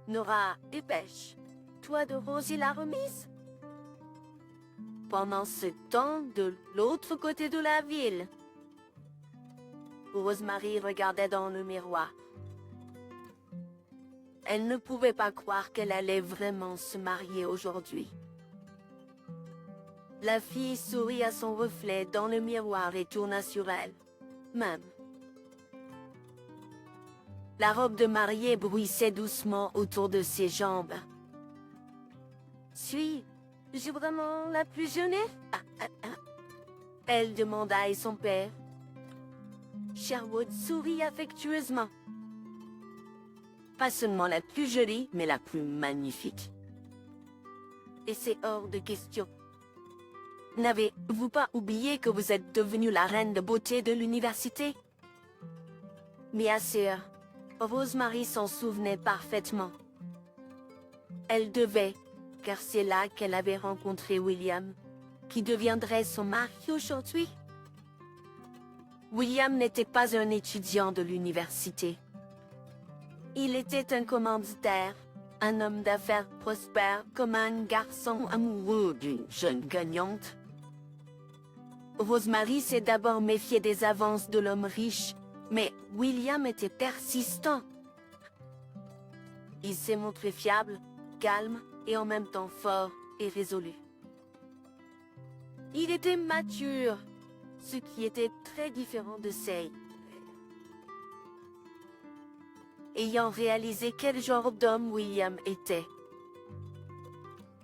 Nora, dépêche. Toi de Rosie la remise. Pendant ce temps, de l'autre côté de la ville, Rosemary regardait dans le miroir. Elle ne pouvait pas croire qu'elle allait vraiment se marier aujourd'hui. La fille sourit à son reflet dans le miroir et tourna sur elle. Même. La robe de mariée bruissait doucement autour de ses jambes. Suis-je vraiment la plus jeune? Elle demanda à son père. Sherwood sourit affectueusement. Pas seulement la plus jolie, mais la plus magnifique. Et c'est hors de question. N'avez-vous pas oublié que vous êtes devenue la reine de beauté de l'université? Bien sûr, Rosemary s'en souvenait parfaitement. Elle devait, car c'est là qu'elle avait rencontré William, qui deviendrait son mari aujourd'hui. William n'était pas un étudiant de l'université. Il était un commanditaire, un homme d'affaires prospère comme un garçon amoureux d'une jeune gagnante. Rosemary s'est d'abord méfiée des avances de l'homme riche, mais William était persistant. Il s'est montré fiable, calme et en même temps fort et résolu. Il était mature, ce qui était très différent de Say. Ayant réalisé quel genre d'homme William était,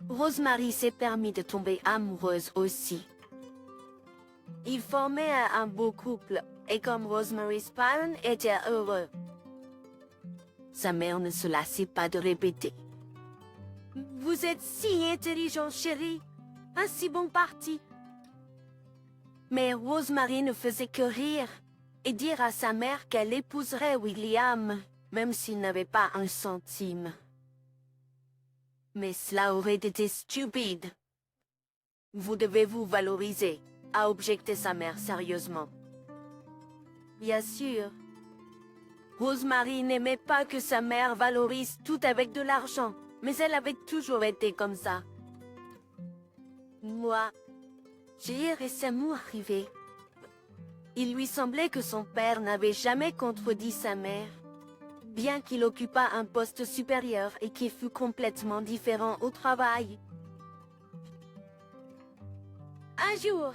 Rosemary s'est permis de tomber amoureuse aussi. Ils formaient un beau couple, et comme Rosemary Spine était heureux. Sa mère ne se lassait pas de répéter. « Vous êtes si intelligent, chérie, un si bon parti. » Mais Rosemary ne faisait que rire et dire à sa mère qu'elle épouserait William, même s'il n'avait pas un centime. Mais cela aurait été stupide. Vous devez vous valoriser, a objecté sa mère sérieusement. Bien sûr. Rosemary n'aimait pas que sa mère valorise tout avec de l'argent, mais elle avait toujours été comme ça. Moi, j'ai récemment arrivé. Il lui semblait que son père n'avait jamais contredit sa mère, bien qu'il occupât un poste supérieur et qu'il fût complètement différent au travail. Un jour,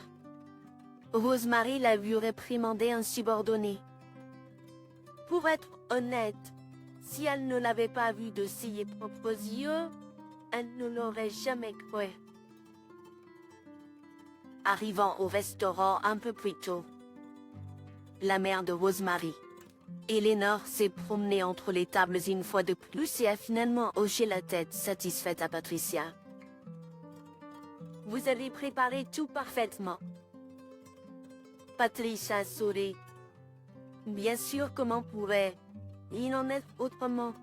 Rosemary l'a vu réprimander un subordonné. Pour être honnête, si elle ne l'avait pas vu de ses propres yeux, elle ne l'aurait jamais cru. Arrivant au restaurant un peu plus tôt, la mère de Rosemary, Eleanor, s'est promenée entre les tables une fois de plus et a finalement hoché la tête satisfaite à Patricia. « Vous avez préparé tout parfaitement. » Patricia sourit. « Bien sûr, comment pourrait-il en être autrement ?»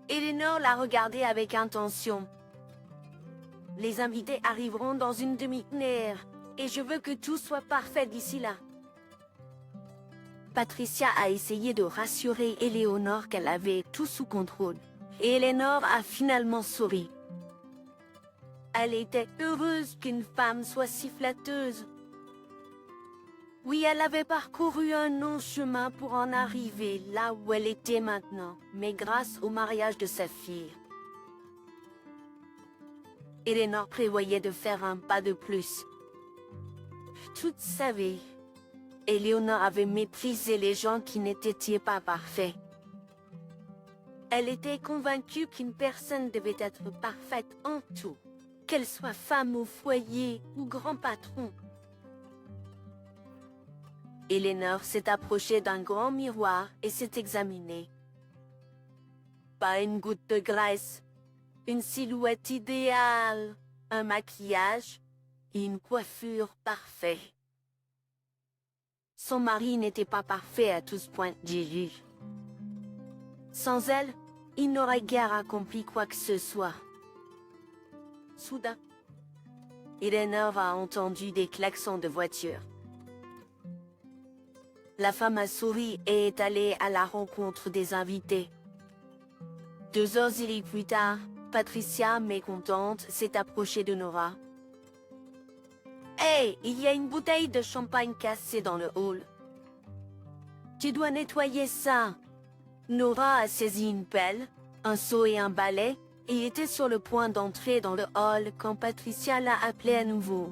Eleanor l'a regardée avec intention. « Les invités arriveront dans une demi-heure, et je veux que tout soit parfait d'ici là. » Patricia a essayé de rassurer Eleanor qu'elle avait tout sous contrôle, et Eleanor a finalement souri. Elle était heureuse qu'une femme soit si flatteuse. Oui, elle avait parcouru un long chemin pour en arriver là où elle était maintenant, mais grâce au mariage de sa fille. Eleanor prévoyait de faire un pas de plus. Toute sa vie, Eleanor avait méprisé les gens qui n'étaient pas parfaits. Elle était convaincue qu'une personne devait être parfaite en tout, qu'elle soit femme au foyer ou grand patron. Eleanor s'est approchée d'un grand miroir et s'est examinée. Pas une goutte de graisse, une silhouette idéale, un maquillage et une coiffure parfaite. Son mari n'était pas parfait à tous points de vue. Sans elle, il n'aurait guère accompli quoi que ce soit. Soudain, Eleanor a entendu des klaxons de voiture. La femme a souri et est allée à la rencontre des invités. 2 heures plus tard, Patricia, mécontente, s'est approchée de Nora. « Hey, il y a une bouteille de champagne cassée dans le hall. Tu dois nettoyer ça. » Nora a saisi une pelle, un seau et un balai, et était sur le point d'entrer dans le hall quand Patricia l'a appelée à nouveau.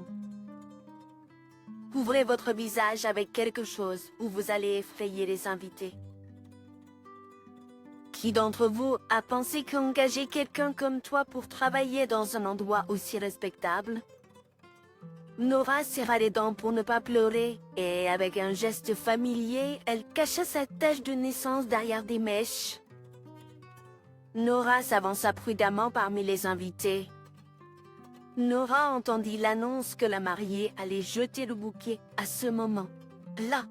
« Couvrez votre visage avec quelque chose ou vous allez effrayer les invités. » Qui d'entre vous a pensé qu'engager quelqu'un comme toi pour travailler dans un endroit aussi respectable? Nora serra les dents pour ne pas pleurer, et avec un geste familier, elle cacha sa tache de naissance derrière des mèches. Nora s'avança prudemment parmi les invités. Nora entendit l'annonce que la mariée allait jeter le bouquet à ce moment-là.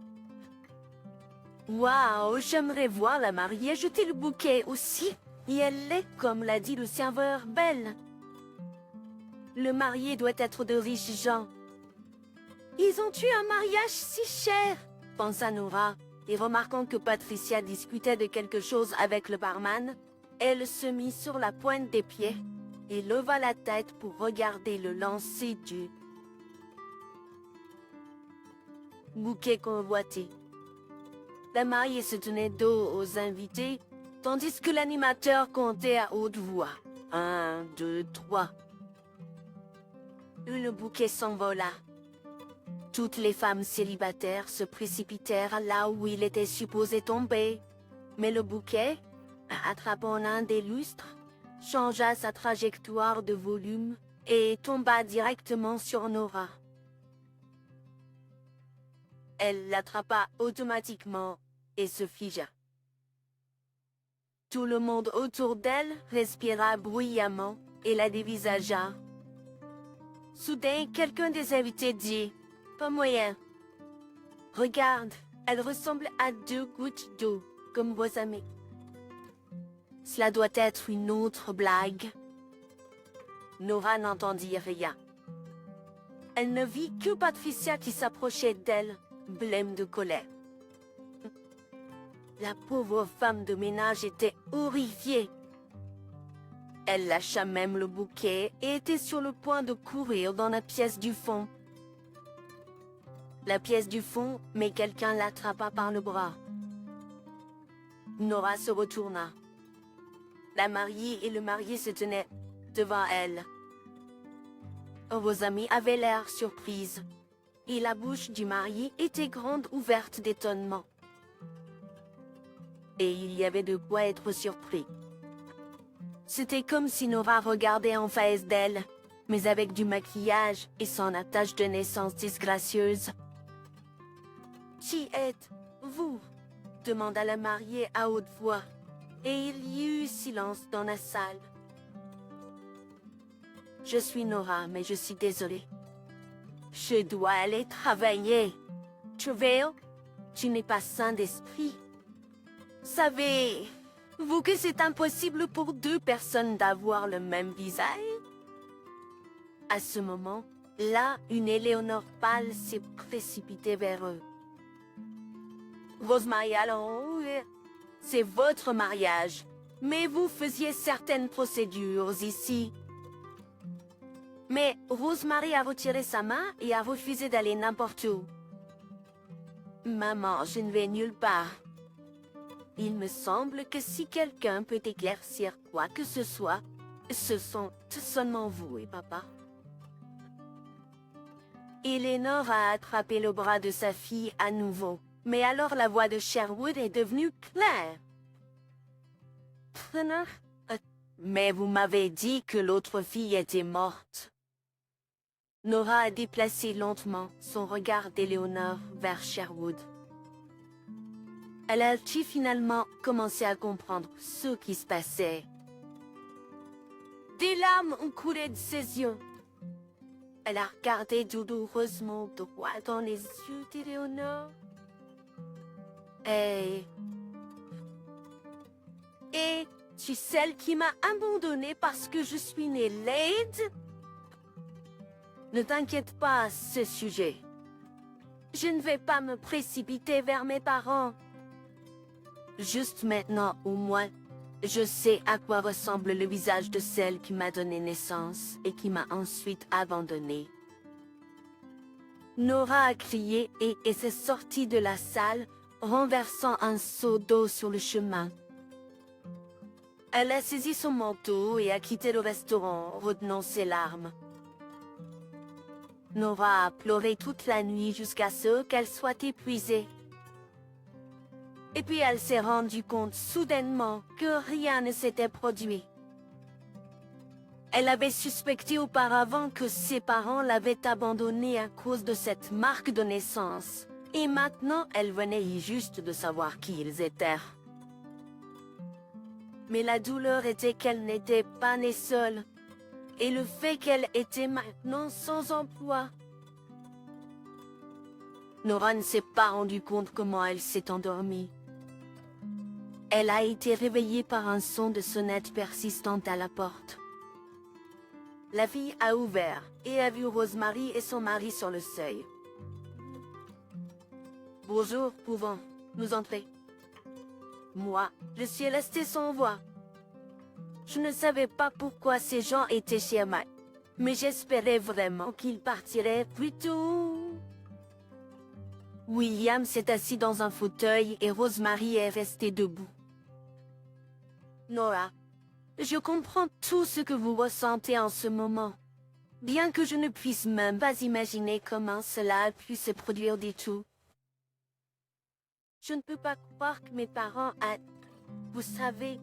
Waouh, j'aimerais voir la mariée jeter le bouquet aussi. Et elle est, comme l'a dit le serveur, belle. Le marié doit être de riches gens. Ils ont eu un mariage si cher, pensa Nora, et remarquant que Patricia discutait de quelque chose avec le barman, elle se mit sur la pointe des pieds et leva la tête pour regarder le lancer du bouquet convoité. La mariée se tenait dos aux invités, tandis que l'animateur comptait à haute voix. 1, 2, 3. Le bouquet s'envola. Toutes les femmes célibataires se précipitèrent là où il était supposé tomber, mais le bouquet, attrapant l'un des lustres, changea sa trajectoire de volume et tomba directement sur Nora. Elle l'attrapa automatiquement et se figea. Tout le monde autour d'elle respira bruyamment et la dévisagea. Soudain, quelqu'un des invités dit « Pas moyen. Regarde, elle ressemble à 2 gouttes d'eau, comme vos amis. » Cela doit être une autre blague. Nora n'entendit rien. Elle ne vit que Patricia qui s'approchait d'elle, blême de colère. La pauvre femme de ménage était horrifiée. Elle lâcha même le bouquet et était sur le point de courir dans la pièce du fond. La pièce du fond, mais quelqu'un l'attrapa par le bras. Nora se retourna. La mariée et le marié se tenaient devant elle. Vos amis avaient l'air surprises, et la bouche du marié était grande ouverte d'étonnement. Et il y avait de quoi être surpris. C'était comme si Nora regardait en face d'elle, mais avec du maquillage et son attache de naissance disgracieuse. « Qui êtes-vous » demanda la mariée à haute voix, et il y eut silence dans la salle. « Je suis Nora, mais je suis désolée. Je dois aller travailler. Travail, tu n'es pas sain d'esprit. Savez-vous que c'est impossible pour 2 personnes d'avoir le même visage? » À ce moment, là, une Éléonore pâle s'est précipitée vers eux. « Rosemary, allons, c'est votre mariage, mais vous faisiez certaines procédures ici. » Mais Rosemary a retiré sa main et a refusé d'aller n'importe où. « Maman, je ne vais nulle part. Il me semble que si quelqu'un peut éclaircir quoi que ce soit, ce sont seulement vous et papa. » Eleanor a attrapé le bras de sa fille à nouveau, mais alors la voix de Sherwood est devenue claire. « Mais vous m'avez dit que l'autre fille était morte. » Nora a déplacé lentement son regard d'Eleanor vers Sherwood. Elle a finalement commencé à comprendre ce qui se passait. Des larmes ont coulé de ses yeux. Elle a regardé douloureusement droit dans les yeux d'Eleanor. Et tu es celle qui m'a abandonnée parce que je suis née laide? Ne t'inquiète pas à ce sujet. Je ne vais pas me précipiter vers mes parents. Juste maintenant, au moins, Je sais à quoi ressemble le visage de celle qui m'a donné naissance et qui m'a ensuite abandonnée. Nora a crié et s'est sortie de la salle, renversant un seau d'eau sur le chemin. Elle a saisi son manteau et a quitté le restaurant, retenant ses larmes. Nora a pleuré toute la nuit jusqu'à ce qu'elle soit épuisée. Et puis elle s'est rendue compte soudainement que rien ne s'était produit. Elle avait suspecté auparavant que ses parents l'avaient abandonnée à cause de cette marque de naissance. Et maintenant, elle venait juste de savoir qui ils étaient. Mais la douleur était qu'elle n'était pas née seule. Et le fait qu'elle était maintenant sans emploi. Nora ne s'est pas rendu compte comment elle s'est endormie. Elle a été réveillée par un son de sonnette persistante à la porte. La fille a ouvert et a vu Rosemary et son mari sur le seuil. « Bonjour, pouvons-nous entrer ?» Moi, je suis restée sans voix. Je ne savais pas pourquoi ces gens étaient chez moi, mais j'espérais vraiment qu'ils partiraient plus tôt. William s'est assis dans un fauteuil et Rosemary est restée debout. Nora, je comprends tout ce que vous ressentez en ce moment, bien que je ne puisse même pas imaginer comment cela a pu se produire du tout. Je ne peux pas croire que mes parents a... Vous savez,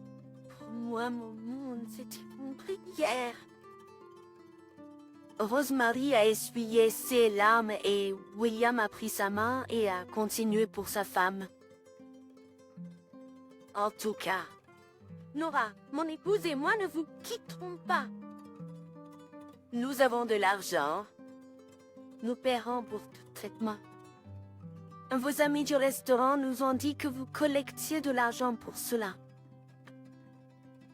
pour moi, mon monde s'est effondré hier. Rosemary a essuyé ses larmes et William a pris sa main et a continué pour sa femme. En tout cas, Nora, mon épouse et moi ne vous quitterons pas. Nous avons de l'argent. Nous paierons pour tout traitement. Vos amis du restaurant nous ont dit que vous collectiez de l'argent pour cela.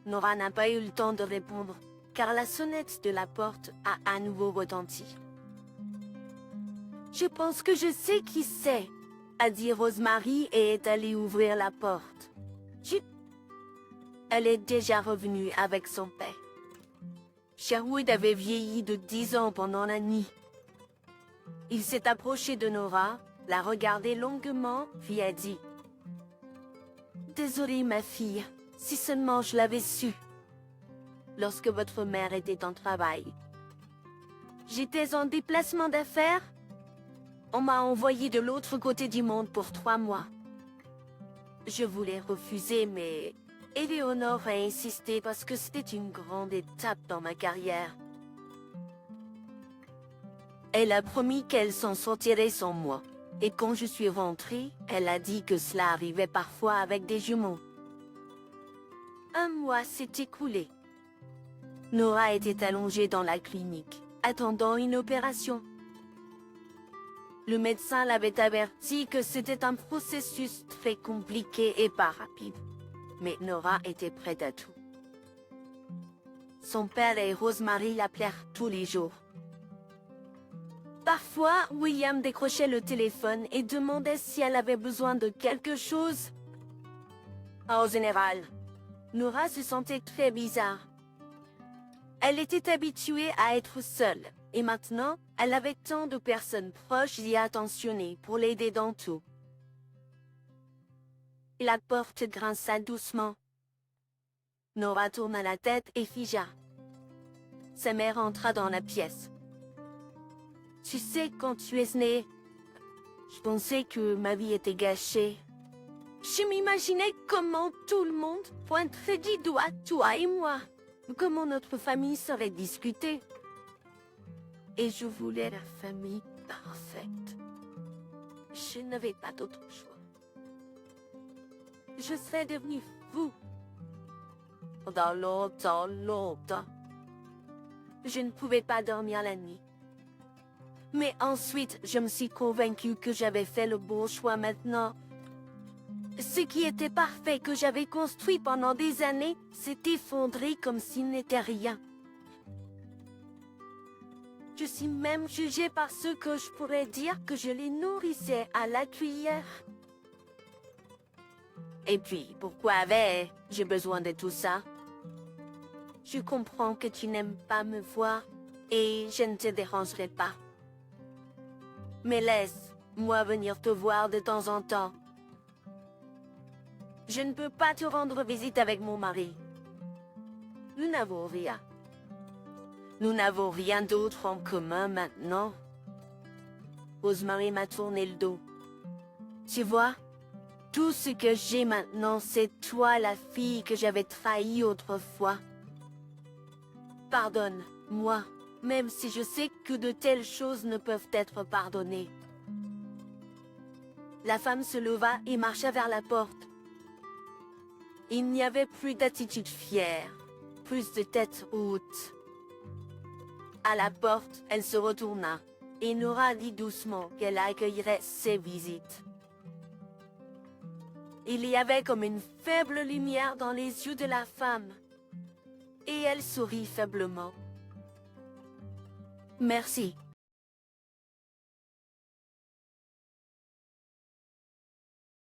Nora n'a pas eu le temps de répondre, car la sonnette de la porte a à nouveau retenti. « Je pense que je sais qui c'est », a dit Rosemary et est allée ouvrir la porte. Elle est déjà revenue avec son père. Sherwood avait vieilli de 10 ans pendant la nuit. Il s'est approché de Nora, l'a regardée longuement, puis a dit « Désolée, ma fille, si seulement je l'avais su. Lorsque votre mère était en travail. J'étais en déplacement d'affaires. On m'a envoyé de l'autre côté du monde pour 3 mois. Je voulais refuser, mais Éléonore a insisté parce que c'était une grande étape dans ma carrière. Elle a promis qu'elle s'en sortirait sans moi. Et quand je suis rentrée, elle a dit que cela arrivait parfois avec des jumeaux. 1 mois s'est écoulé. Nora était allongée dans la clinique, attendant une opération. Le médecin l'avait averti que c'était un processus très compliqué et pas rapide. Mais Nora était prête à tout. Son père et Rosemary l'appelèrent tous les jours. Parfois, William décrochait le téléphone et demandait si elle avait besoin de quelque chose. En général, Nora se sentait très bizarre. Elle était habituée à être seule, et maintenant, elle avait tant de personnes proches et attentionnées pour l'aider dans tout. La porte grinça doucement. Nora tourna la tête et figea. Sa mère entra dans la pièce. « Tu sais, quand tu es née, je pensais que ma vie était gâchée. Je m'imaginais comment tout le monde pointerait du doigt toi et moi. Comment notre famille serait discutée. Et je voulais la famille parfaite. Je n'avais pas d'autre choix. Je serais devenue fou. Pendant longtemps. Je ne pouvais pas dormir la nuit. Mais ensuite, je me suis convaincue que j'avais fait le bon choix maintenant. Ce qui était parfait que j'avais construit pendant des années s'est effondré comme s'il n'était rien. Je suis même jugée par ceux que je pourrais dire que je les nourrissais à la cuillère. Et puis, pourquoi avais-je besoin de tout ça? Je comprends que tu n'aimes pas me voir et je ne te dérangerai pas. Mais laisse-moi venir te voir de temps en temps. Je ne peux pas te rendre visite avec mon mari. Nous n'avons rien. Nous n'avons rien d'autre en commun maintenant. Rosemary m'a tourné le dos. Tu vois, tout ce que j'ai maintenant, c'est toi, la fille que j'avais trahie autrefois. Pardonne-moi, même si je sais que de telles choses ne peuvent être pardonnées. La femme se leva et marcha vers la porte. Il n'y avait plus d'attitude fière, plus de tête haute. À la porte, elle se retourna et Nora dit doucement qu'elle accueillerait ses visites. Il y avait comme une faible lumière dans les yeux de la femme, et elle sourit faiblement. Merci,